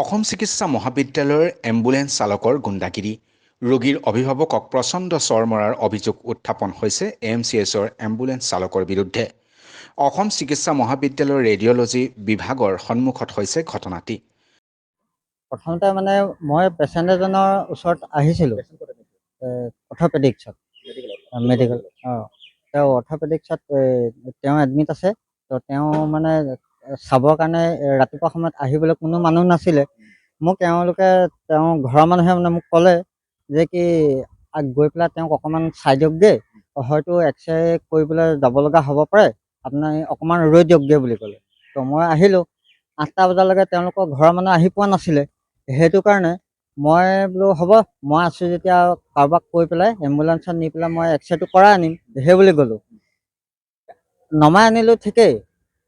অসম চিকিৎসা মহাবিদ্যালয়ৰ এম্বুলেন্স চালকৰ গুণ্ডাগিৰি ৰোগীৰ অভিভাৱকক প্ৰচণ্ড চৰ মৰাৰ অভিযোগ উত্থাপন হৈছে AMCHৰ এম্বুলেন্স চালকৰ বিৰুদ্ধে। অসম চিকিৎসা মহাবিদ্যালয়ৰ ৰেডিঅ'লজি বিভাগৰ সন্মুখত হৈছে ঘটনাটি। প্ৰথমতে মানে মই পেচেণ্ট এজনৰ ওচৰত আহিছিলোঁ অৰ্থপেডিক্সত মেডিকেল তেওঁ অৰ্থপেডিক্সত তেওঁ এডমিট আছে। তো তেওঁ মানে চাবৰ কাৰণে ৰাতিপুৱা সময়ত আহিবলৈ কোনো মানুহ নাছিলে। মোক তেওঁ ঘৰৰ মানুহে মানে মোক ক'লে যে কি গৈ পেলাই তেওঁক অকণমান চাই দিয়কগৈ, হয়তো এক্সৰে কৰিবলৈ যাব লগা হ'ব পাৰে, আপুনি অকণমান ৰৈ দিয়কগৈ বুলি ক'লে। তো মই আহিলোঁ। 8টা বজালৈকে তেওঁলোকৰ ঘৰৰ মানুহ আহি পোৱা নাছিলে। সেইটো কাৰণে মই বোলো হ'ব, মই আছোঁ যেতিয়া কাৰোবাক কৈ পেলাই এম্বুলেঞ্চত নি পেলাই মই এক্সৰেটো কৰাই আনিম, সেই বুলি গ'লোঁ। নমাই আনিলোঁ ঠিকেই।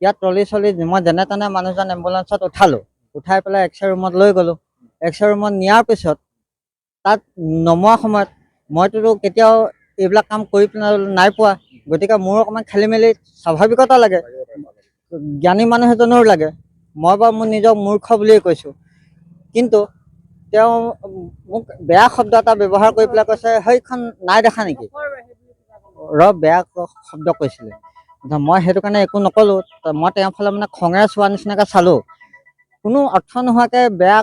ইয়াত ট্ৰলি চলি মই যেনে তেনে মানুহজন এম্বুলেঞ্চত উঠালোঁ, উঠাই পেলাই এক্সৰে ৰুমত লৈ গ'লোঁ। এক্সৰে ৰুমত নিয়াৰ পিছত তাত নমোৱা সময়ত মইতো কেতিয়াও এইবিলাক কাম কৰি পেলাই নাই পোৱা, গতিকে মোৰ অকণমান খেলি মেলি স্বাভাৱিকতা লাগে, জ্ঞানী মানুহ এজনৰো লাগে। মই বাৰু মোৰ নিজক মূৰ্খ বুলিয়ে কৈছোঁ, কিন্তু তেওঁ মোক বেয়া শব্দ এটা ব্যৱহাৰ কৰি পেলাই কৈছে, সেইখন নাই দেখা নেকি, বেয়া শব্দ কৈছিলে। মই সেইটো কাৰণে একো নক'লোঁ। মই তেওঁৰ ফালে মানে খঙেৰে চোৱা নিচিনাকৈ চালোঁ। কোনো অৰ্থ নোহোৱাকৈ বেয়া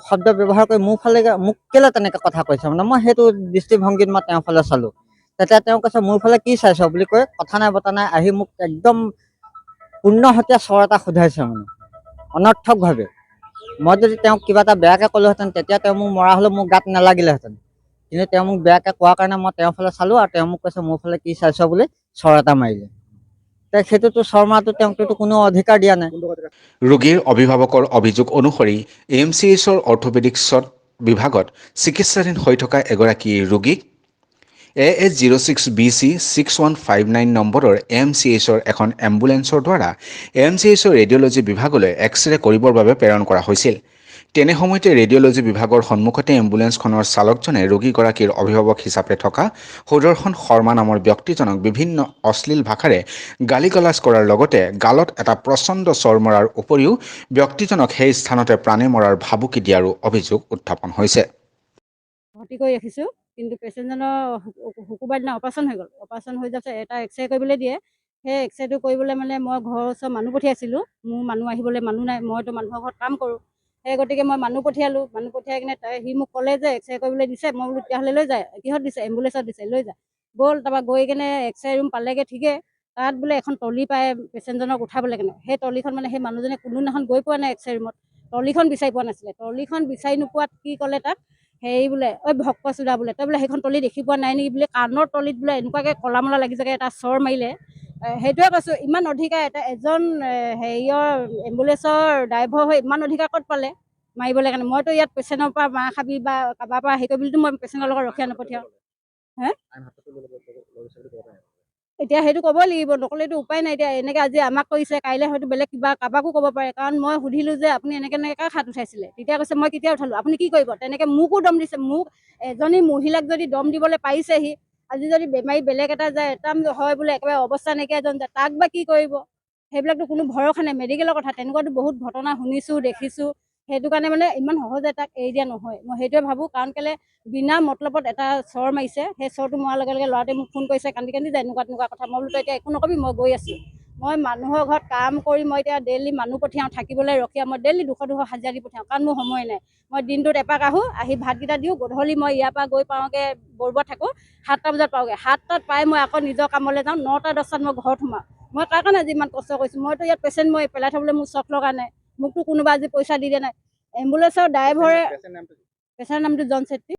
শব্দ ব্যৱহাৰ কৰি মোক কেলৈ তেনেকৈ কথা কৈছে, মানে মই সেইটো দৃষ্টিভংগীত মই তেওঁৰ ফালে চালোঁ। তেতিয়া তেওঁ কৈছে, মোৰ ফালে কি চাইছ বুলি কৈ কথা নাই বতা নাই আহি মোক একদম পূৰ্ণহতীয়া চৰ এটা সোধাইছে, মানে অনৰ্থকভাৱে। মই যদি তেওঁক কিবা এটা বেয়াকৈ ক'লোহেঁতেন তেতিয়া তেওঁ মোক মৰা হ'লেও মোৰ গাত নালাগিলেহেঁতেন, কিন্তু তেওঁ মোক বেয়াকৈ কোৱাৰ কাৰণে মই তেওঁৰ ফালে চালোঁ আৰু তেওঁ মোক কৈছে মোৰ ফালে কি চাইছ বুলি চৰ এটা মাৰিলে। সেইটোতো চৰ মৰাটো তেওঁকতো কোনো অধিকাৰ দিয়া নাই। ৰোগীৰ অভিভাৱকৰ অভিযোগ অনুসৰি AMCHৰ অৰ্থপেডিক্সত বিভাগত চিকিৎসাধীন হৈ থকা এগৰাকী ৰোগীক AH06BC 6159 নম্বৰৰ AMCHৰ এখন এম্বুলেন্সৰ দ্বাৰা AMCHৰ ৰেডিঅ'লজি বিভাগলৈ এক্সৰে কৰিবৰ বাবে প্ৰেৰণ কৰা হৈছিল। তেনে সময়তে ৰেডিঅ'লজি বিভাগৰ সন্মুখতে এম্বুলেন্সখনৰ চালকজনে ৰোগীগৰাকীৰ অভিভাৱক হিচাপে থকা সুদৰ্শন শৰ্মা নামৰ ব্যক্তিজনক বিভিন্ন অশ্লীল ভাষাৰে গালি গালাজ কৰাৰ লগতে গালত এটা প্ৰচণ্ড চৰ মৰাৰ উপৰিও ব্যক্তিজনক সেই স্থানতে প্ৰাণে মৰাৰ ভাবুকি দিয়াৰো অভিযোগ উত্থাপন হৈছে। ভৰ্তি কৰি ৰাখিছোঁ, কিন্তু পেচেণ্টজনৰ শুকুৰবাৰ দিনা অপাৰেশ্যন হৈ গ'ল। অপাৰেশ্যন হৈ যোৱাৰ পিছত এটা এক্সৰে কৰিবলৈ দিয়ে। সেই এক্সৰেটো কৰিবলৈ মানে মই ঘৰৰ ওচৰত মানুহ পঠিয়াইছিলোঁ। মোৰ মানুহ আহিবলৈ মানুহ নাই, মইতো মানুহৰ ঘৰত কাম কৰোঁ। সেই গতিকে মই মানুহ পঠিয়ালোঁ। মানুহ পঠিয়াই কিনে সি মোক ক'লে যে এক্সৰে কৰিবলৈ দিছে। মই বোলো তেতিয়াহ'লে লৈ যায়, কিহত দিছে, এম্বুলেঞ্চত দিছে, লৈ যায়। গ'ল, তাৰপৰা গৈ কিনে এক্সৰে ৰুম পালেগৈ ঠিকেই। তাত বোলে এখন ট্ৰলি পায় পেচেণ্টজনক উঠাবলৈ কেনে। সেই ট্ৰলিখন মানে সেই মানুহজনে কোনোদিনাখন গৈ পোৱা নাই এক্সৰে ৰুমত, ট্ৰলিখন বিচাৰি পোৱা নাছিলে। ট্ৰলিখন বিচাৰি নোপোৱাত কি ক'লে তাক, হেৰি বোলে ভক্ত চুদা বোলে, তই বোলে সেইখন ট্ৰলি দেখি পোৱা নাই নেকি বোলে, কাণৰ ট্ৰলিত বোলে এনেকুৱাকৈ কলা মলা লাগি যাগে এটা চৰ মাৰিলে। সেইটোৱে কৈছোঁ, ইমান অধিকাৰ এজন হেৰিয়ৰ এম্বুলেঞ্চৰ ড্ৰাইভাৰ হৈ ইমান অধিকাৰ ক'ত পালে মাৰিবলৈ কাৰণে। মইতো ইয়াত পেচেণ্টৰ পৰা মাৰ খাবি বা কাৰোবাৰ পৰা হেৰি কৰি বুলিতো মই পেচেণ্টৰ লগত ৰখীয়া নপঠিয়াওঁ। এতিয়া সেইটো ক'বই লাগিব, নক'লেতো উপায় নাই। এতিয়া এনেকৈ আজি আমাক কৰিছে, কাইলৈ হয়তো বেলেগ কিবা কাৰোবাকো ক'ব পাৰে। কাৰণ মই সুধিলোঁ যে আপুনি এনেকৈ হাত উঠাইছিলে, তেতিয়া কৈছে মই কেতিয়া উঠালোঁ, আপুনি কি কৰিব। তেনেকৈ মোকো দম দিছে। মোক এজনী মহিলাক যদি দম দিবলৈ পাৰিছেহি, আজি যদি বেমাৰী বেলেগ এটা যায়, এটা হয় বোলে একেবাৰে অৱস্থা নাইকিয়া এজন যায়, তাক বা কি কৰিব। সেইবিলাকতো কোনো ভৰসা নাই, মেডিকেলৰ কথা। তেনেকুৱাতো বহুত ঘটনা শুনিছোঁ, দেখিছোঁ। সেইটো কাৰণে মানে ইমান সহজে তাক এৰি দিয়া নহয়, মই সেইটোৱে ভাবোঁ। কাৰণ কেলৈ বিনা মতলবত এটা চৰ মাৰিছে। সেই চৰটো মৰাৰ লগে লগে ল'ৰাটোৱে মোক ফোন কৰিছে, কান্দি কান্দি যায়, এনেকুৱা কথা। মই বোলো তই এতিয়া একো নকবি, মই গৈ আছোঁ। মই মানুহৰ ঘৰত কাম কৰি মই এতিয়া ডেইলি মানুহ পঠিয়াওঁ, থাকিবলৈ ৰখীয়া। মই ডেইলি 200 হাজিৰা দি পঠিয়াওঁ, কাৰণ মোৰ সময় নাই। মই দিনটোত এপাক আহোঁ, আহি ভাতকেইটা দিওঁ, গধূলি মই ইয়াৰ পৰা গৈ পাওঁগৈ বৰবাত থাকোঁ, 7টা বজাত পাওঁগৈ। 7টাত পাই মই আকৌ নিজৰ কামলৈ যাওঁ, 9টা 10টাত মই ঘৰত সোমাওঁ। মই তাৰ কাৰণে আজি ইমান কষ্ট কৰিছোঁ। মইতো ইয়াত পেচেণ্ট মই পেলাই থ'বলৈ মোৰ চখ লগা নাই, মোকতো কোনোবা আজি পইচা দি দিয়া নাই। এম্বুলেঞ্চৰ ড্ৰাইভাৰে, পেচেণ্টৰ নামটো জন চেত্ৰী।